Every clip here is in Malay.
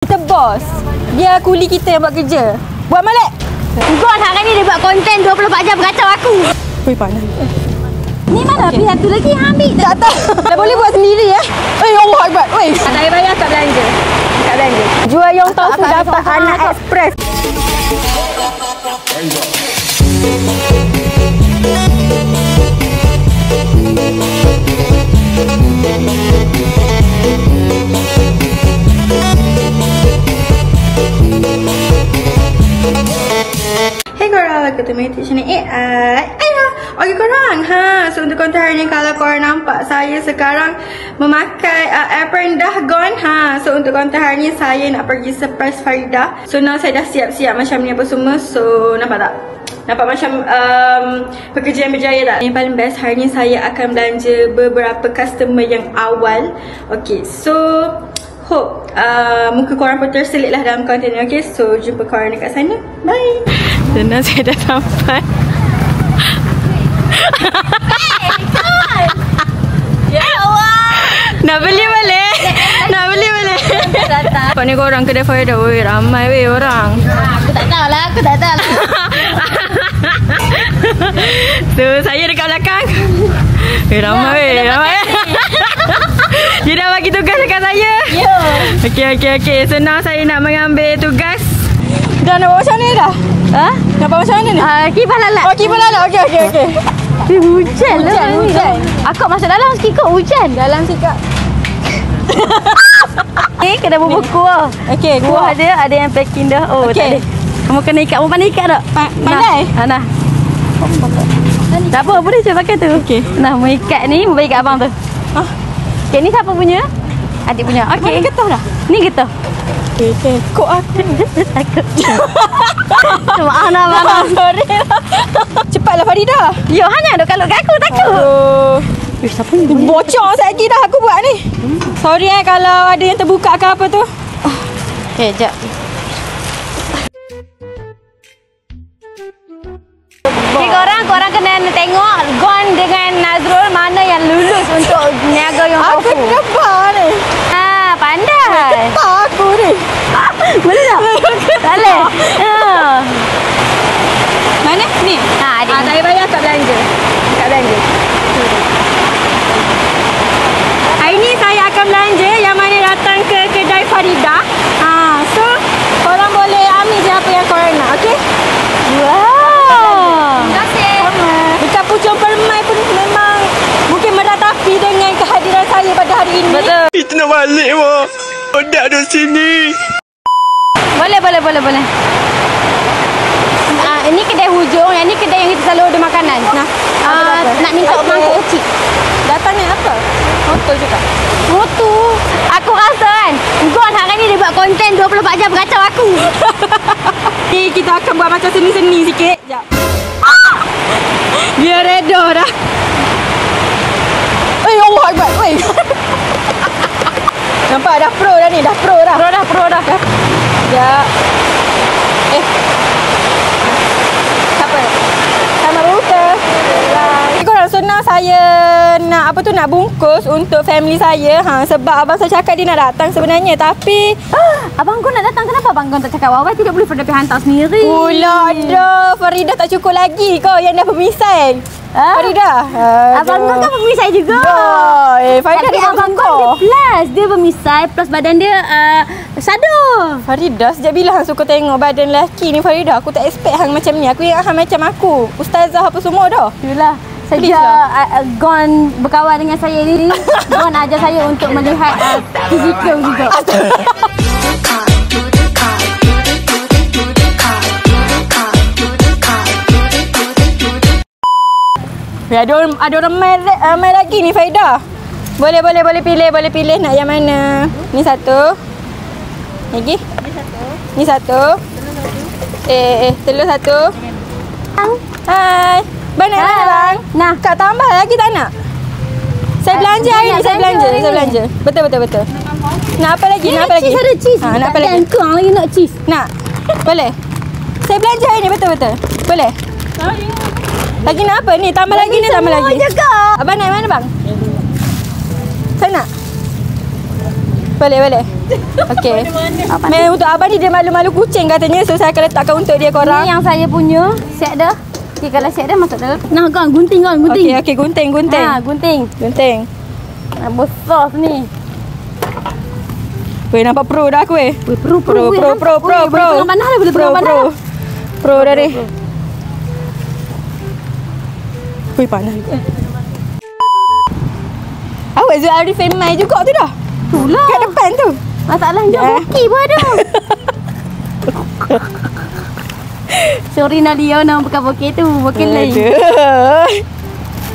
Kita bos. Dia kuli kita yang buat kerja. Buat Malik. God hari ni dia buat konten 24 jam kacau aku. Woi panas. Ni mana pihak tu lagi ambil Tak tahu. Dah boleh buat sendiri ya. Allah Akbar. Woi. Ada air bayar tak belanja. Tak belanja. Jual yang tofu dapat anak express. Hey korang, ketemu YouTube channel AI. Okey korang, so untuk konten hari ni kalau korang nampak saya sekarang memakai apron dah gone. So untuk konten hari ni saya nak pergi surprise Farida. So now saya dah siap-siap macam ni apa semua. So nampak tak? Nampak macam pekerjaan berjaya tak? Yang paling best hari ni saya akan belanja beberapa customer yang awal. Okay, so hope muka korang pun terselit lah dalam konten ni. Okay, so jumpa korang dekat sana. Bye. Dan saya dah sampai. Ya Allah. Nak beli balik. Nak beli balik. Nampak ni korang kedai Farida. Weh, ramai weh orang. Aku tak tahu lah. So saya dekat belakang. Weh, ramai weh. Ramai. Dia dah bagi tugas dekat saya. Ya. Okey. So now saya nak mengambil tugas. Dah nak buat macam ni dah? Ha? Nak buat macam mana ni? Kipas lalat. Oh, kipas lalat. Okey. Hujan lah. Hujan. Aku masuk dalam sikit kot hujan. Dalam sikap. Ni kena bubur kuah. Okey, Kuah ada yang packing dah. Oh, Okey. tak ada. Kamu kena ikat. Kamu pandai ikat tak? Pandai? Nah. Tak apa, boleh je pakai tu. Okey. Nah, mau ikat ni, mau bagi kat abang tu. Okey, ni siapa punya? Adik punya. Okey. Mana getah dah? Ni getah. Okey. Kok aku. Takut. Maaf nak abang. Sorry. Cepatlah Farida. Yo, hanya duk kalau kat aku takut. Aduh. Siapa ni? Bocor lagi dah aku buat ni. Sorry kalau ada yang terbuka ke apa tu. Okey, jap. Okay, korang kena tengok Gon dengan Nazrul mana yang lulus untuk niaga yang Aku tofu. kebar ni. Pandai. Tak aku ni. Boleh tak? Tak boleh. Mana? Ni. Adik. Saya bayar tak belanja. Tak belanja. Hari ni saya akan belanja yang mana datang ke kedai Farida. So korang boleh ambil je apa yang korang nak, okey? Wow. Terima kasih. Dekat Pucung Permai pun memang mungkin meratapi dengan kehadiran saya pada hari ini. Betul. Kita nak balik wah. Odak duduk sini. Boleh. Ini kedai hujung, yang ni kedai yang kita selalu order makanan. Nah, nak minta mangkuk kecil. Datangnya apa? Motor juga. Motu. Aku rasa kan, God hari ni dia buat konten 24 jam kacau aku. Ni kita akan buat macam seni-seni sikit. Sekejap. Dia reda dah. Allah Akbar. Weh. Nampak dah pro dah ni. Dah pro dah. Pro dah. Sekejap. Siapa? Sama buka. Korang, so now saya nak nak bungkus untuk family saya. Sebab abang saya cakap dia nak datang sebenarnya. Tapi Abang kau nak datang, kenapa abang kau tak cakap awal tidak boleh Farida pergi hantar sendiri? pula dah Farida tak cukup lagi kau yang dah pemisai. Farida. Abang kau kan pemisai juga. Farida Tapi dia abang kau dia plus. Dia pemisai plus badan dia shadow. Farida, sejak bila hang suka tengok badan lelaki ni Farida? Aku tak expect hang macam ni. Aku ingat hang macam aku. Ustazah apa semua dah. Itulah. Sejak Gon berkawan dengan saya ni, Gon ajar saya untuk melihat fizikal juga. Ada orang mai lagi ni Farida. Boleh pilih nak yang mana. Ni satu. Lagi? Ni satu. Telur satu. Hai. Mana bang? Nah, Kak tambah lagi tak nak? Saya belanja hari ni, saya belanja. Betul. Nak apa lagi? Nak apa lagi? Cheese ada cheese. Nak apa lagi? Kau lagi nak cheese. Nak? Boleh? Saya belanja hari ni, betul. Boleh? Lagi nak apa ni? Tambah lagi ni, tambah lagi. Semua je kau. Abang nak mana bang? Saya nak. Boleh. Okey. Untuk abang ni dia malu-malu kucing katanya. So saya akan letakkan untuk dia korang. Ini yang saya punya. Siap dah. Okay, kalau siap dah masuk dalam. Nah, gunting. Okey, gunting. Ha, gunting. Besar ni. Weh, nampak pro dah aku weh. Pro. Boleh pegang panah dah, boleh pegang panah. Pro dah ni. Weh, panas juga. Awak Zul Arifin mai juga tu dah. Itulah. Kat depan tu. Masalahnya hoki pun ada. Sorry Nadia, nama bukan bokeh tu. Bokeh lain.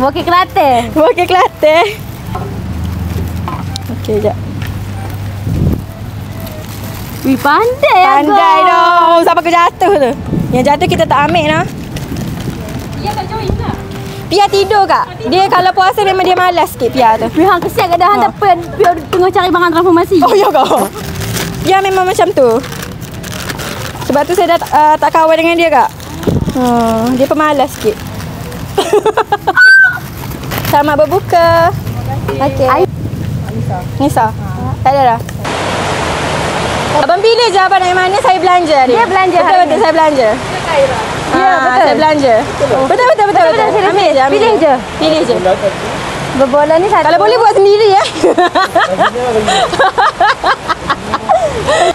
Bokeh Kelantan. Okey, jap. Wih, pandai dong. Sampai ke jatuh tu. Yang jatuh kita tak ambil lah. Pia tidur kak. Dia kalau puasa memang dia malas sikit Pia tu. Pihak kesian kat dah hantar Pia tengah cari barang transformasi. Oh ya kak. Pia memang macam tu. Sebab tu saya dah tak kawan dengan dia kak. Dia pemalas sikit. Selamat berbuka. Okey. Nisa. Tak ada dah. Abang pilih je abang nak yang mana, saya belanja dia. Dia belanja hari Betul saya belanja. Ya, betul. Saya belanja. Betul. Ambil je. Pilih je. Berbola ni satu. Kalau boleh buat sendiri ya.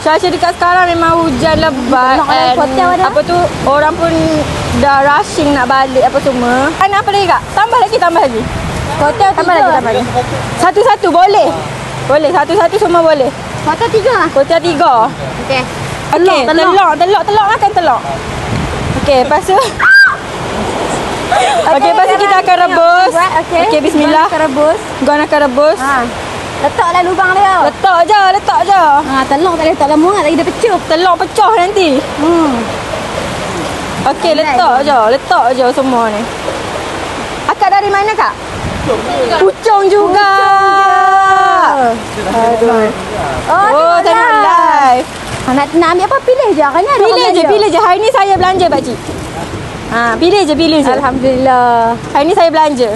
Cuaca dekat sekarang memang hujan lebat. Apa tu, orang pun dah rushing nak balik apa semua. Apa lagi kak? Tambah lagi. Hotel Tambah lagi. Satu-satu boleh. Boleh, satu-satu semua boleh. Hotel 3. Hotel 3. Okey. Okey, telur makan telur. Okey, lepas tu Okey, lepas tu kita akan rebus. Okey, bismillah. Gua akan rebus. Letaklah lubang dia. Letak je. Telur tak boleh letak lama lagi dia pecah. Telur pecah nanti. Okey, letak je semua ni. Akak dari mana kak? Puchong juga. Aduh. Oh, tengok live. Nak ambil apa? Pilih je. Kan ada Pilih je. Hari ni saya belanja pakcik. Pilih je. Alhamdulillah. Hari ni saya belanja.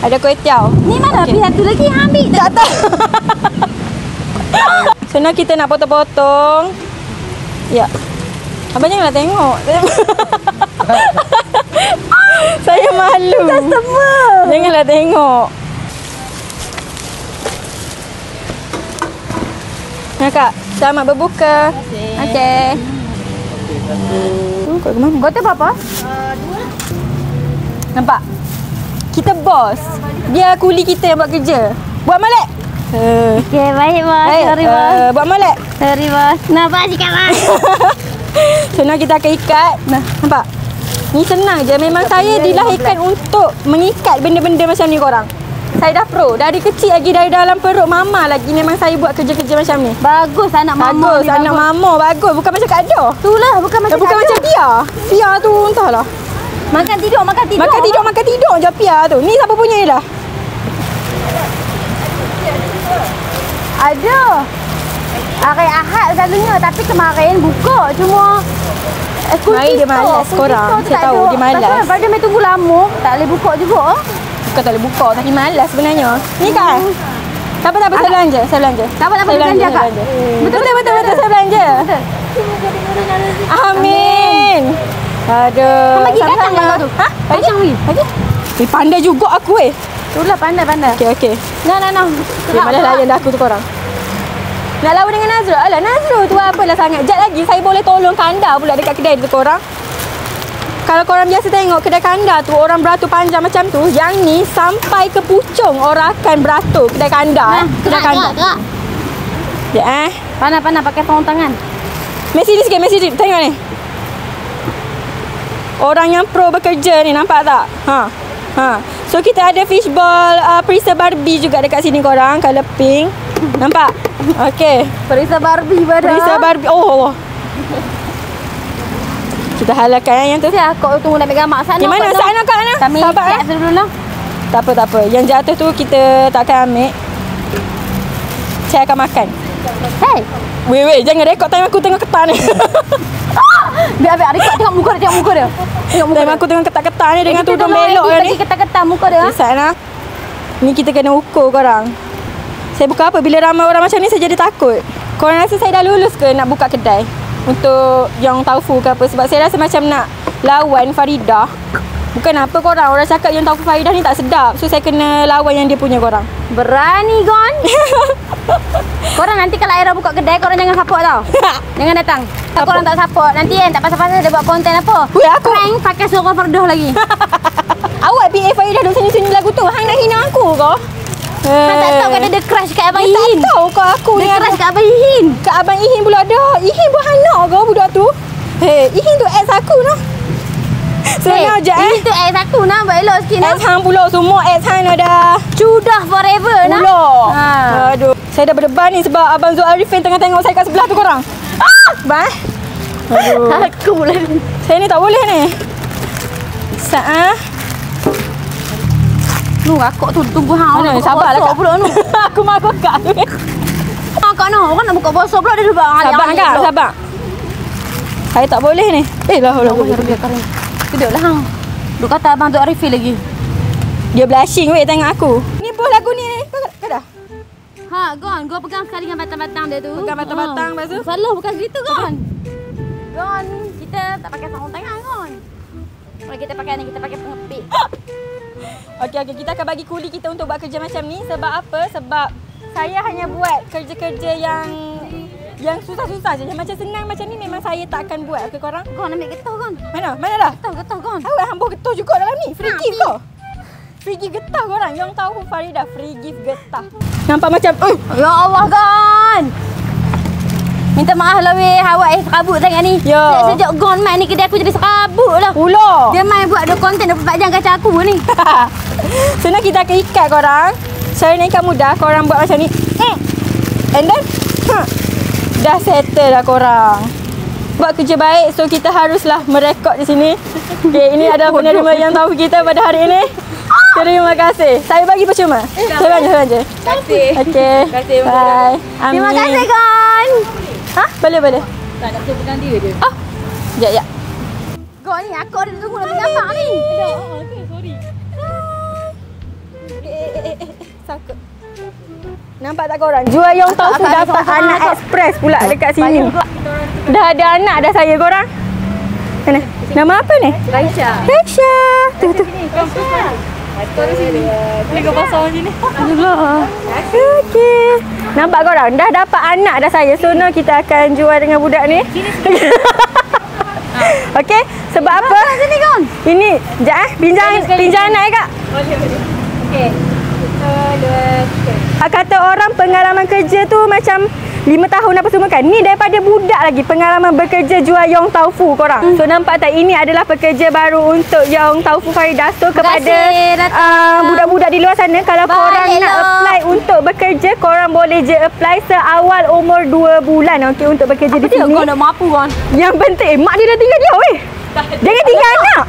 Ada kuih tiaw. Ni mana okay. Pihak tu lagi ambil tak tahu. So now kita nak potong-potong. Ya. Abang janganlah tengok. Saya malu. Customer. Janganlah tengok. Nah kak, selamat berbuka. Okey. Kau ke mana? Kau tu apa? 2. Nampak? Kita bos. Dia kuli kita yang buat kerja. Buat molek. Okey, baik bos. Sorry bos. Buat molek. Sorry bos. Nampak sikit bos. So now kita akan ikat. Nah, nampak? Ni senang je. Memang saya dilahirkan untuk mengikat benda-benda macam ni korang. Saya dah pro. Dari kecil lagi, dari dalam perut mama lagi memang saya buat kerja-kerja macam ni. Bagus anak mama. Bagus. Bukan macam Kak Ado. Itulah, bukan macam Pia. Pia tu entahlah. Makan tidur je Pia tu. Ni siapa punya ni dah? Ada. Hari Ahad selalunya, tapi kemarin buka cuma Mari dia malas korang. Saya tahu dia malas. Pada mai tunggu lama, tak boleh buka juga. Bukan tak boleh buka, tapi malas sebenarnya. Ni kan? Tak apa, saya belanja. Tak apa, belanja kak. Betul, saya belanja. Amin. Aduh. Bagi kacang kau tu. Kacang lagi? Pandai juga aku Itulah pandai. Okey. Nah. Dia malah layan dah aku tu korang. Nak lawan dengan Nazrul. Alah Nazrul tu apalah sangat. Jap lagi saya boleh tolong kanda pula dekat kedai tu korang. Kalau korang biasa tengok kedai kanda tu orang beratur panjang macam tu, yang ni sampai ke pucung orang akan beratur kedai kanda. Kedai kanda. Gerak. Ya Panah pakai sarung tangan. Messi sikit. Tengok ni. Orang yang pro bekerja ni, nampak tak? Ha. So kita ada fishball Perisa Barbie juga dekat sini korang, color pink. Nampak? Okey. Perisa Barbie pada. Oh Allah. Kita halalkan yang tu. Kau tunggu nak ambil gambar sana. Di mana sana kak Ana? Kami siap dulu lah. Tak apa. Yang jatuh tu kita takkan ambil. Saya akan makan. Hey. Weh, jangan rekod time aku tengah ketan ni. Biar rekod tengok muka dia. Time aku tengah ketan-ketan ni dengan tudung belok ni. Ketan-ketan muka dia. Sana. Ni kita kena ukur korang. Saya buka apa? Bila ramai orang macam ni saya jadi takut. Korang rasa saya dah lulus ke nak buka kedai untuk Yong Taufu ke apa? Sebab saya rasa macam nak lawan Faridah. Bukan apa korang, orang cakap Yong Taufu Faridah ni tak sedap. So saya kena lawan yang dia punya korang. Berani Gon. Korang nanti kalau Aira buka kedai, korang jangan support tau. Jangan datang. Kalau korang tak support, nanti kan tak pasal-pasal dia buat konten apa. Weh, aku Prank pakai suara Fardah lagi. Awak PA Faridah duduk sini-sini lagu tu. Hang nak hina aku ke? Hang tak tahu kan dia crush kat Abang Ihin. Tak tahu kau aku Dia ni crush kat Abang Ihin. Kat Abang Ihin pula ada. Ihin pun anak ke budak tu? Hei, Ihin tu ex aku nah. Sebenarnya je Ihin tu ex aku nak buat elok sikit nak. ex hang pula semua ex hang dah. Cudah forever nak. Pula. Ha. Aduh. Saya dah berdebar ni sebab Abang Zul Arifin tengah tengok saya kat sebelah tu korang. Bye. Aduh. Aku pula. Saya ni tak boleh ni. Nu akak tu tunggu hang. Mana? Sabarlah kak. Pula nu. Aku mahu kak. Akak nak orang nak buka puasa pula dia sebab Sabar kak, sabar. Saya tak boleh ni. Lah. Duduklah hang. Duk kata Abang Tok Arifin lagi. Dia blushing weh tengok aku. Ni pun lagu ni. Kau dah? Ha, Gon, Gon pegang sekali dengan batang-batang dia tu. Pegang batang-batang, lepas tu? Salah bukan gitu, Gon. Gon, kita tak pakai sarung tangan, Gon. Kalau kita pakai ni, kita pakai pengepit. Okey, kita akan bagi kuli kita untuk buat kerja macam ni. Sebab apa? Sebab saya hanya buat kerja-kerja yang susah-susah je. Yang macam senang macam ni memang saya tak akan buat. Okey korang? Gon, ambil getah, Gon. Mana? Mana dah? Getah, Gon. Awak hamba getah juga dalam ni. Free gift kau. Free gift getah korang. Yang tahu Faridah free gift getah. Nampak macam Ya Allah, Gon. Minta maaf lah weh, awak serabut sangat ni. Ya. Sejak Gon main ni kedai aku jadi serabut lah. pula. Dia main buat ada konten 24 jam kacau aku ni. Sebenarnya kita akan ikat korang. Cara ni kan mudah. Korang buat macam ni. And then dah settle lah korang. Buat kerja baik. So kita haruslah merekod di sini. Okay, ini adalah penerima yang tahu kita pada hari ini. Terima kasih. Saya bagi percuma. Saya belanja. Terima kasih. Okay. Terima kasih. Bye. Amin. Terima kasih, Gon. Ha? Boleh. Tak nak pegang dia je. Oh. Ya. Gon ni aku ada tunggu nak menyapak ni. Sorry. Sakut. Nampak tak korang? Jual Yong Taufu dapat anak express pula dekat sini. Dah ada anak dah saya korang. Mana? Nama apa ni? Raisha. Tu. Tiga pasal sini. Okey. Nampak korang? Dah dapat anak dah saya. So now kita akan jual dengan budak ni. Okey. Sebab apa? Sini, Gon. Ini, sekejap pinjam anak kak. Okey. 1, 2, 3. Kata orang pengalaman kerja tu macam 5 tahun apa semua kan. Ni daripada budak lagi pengalaman bekerja jual Yong Taufu korang. So nampak tak ini adalah pekerja baru untuk Yong Taufu Faridah. So kepada budak-budak di luar sana, kalau korang nak apply untuk bekerja, korang boleh je apply seawal umur 2 bulan okey untuk bekerja di sini. Kau nak mampu, Gon. Yang penting mak dia dah tinggal dia weh. Jangan tinggal anak.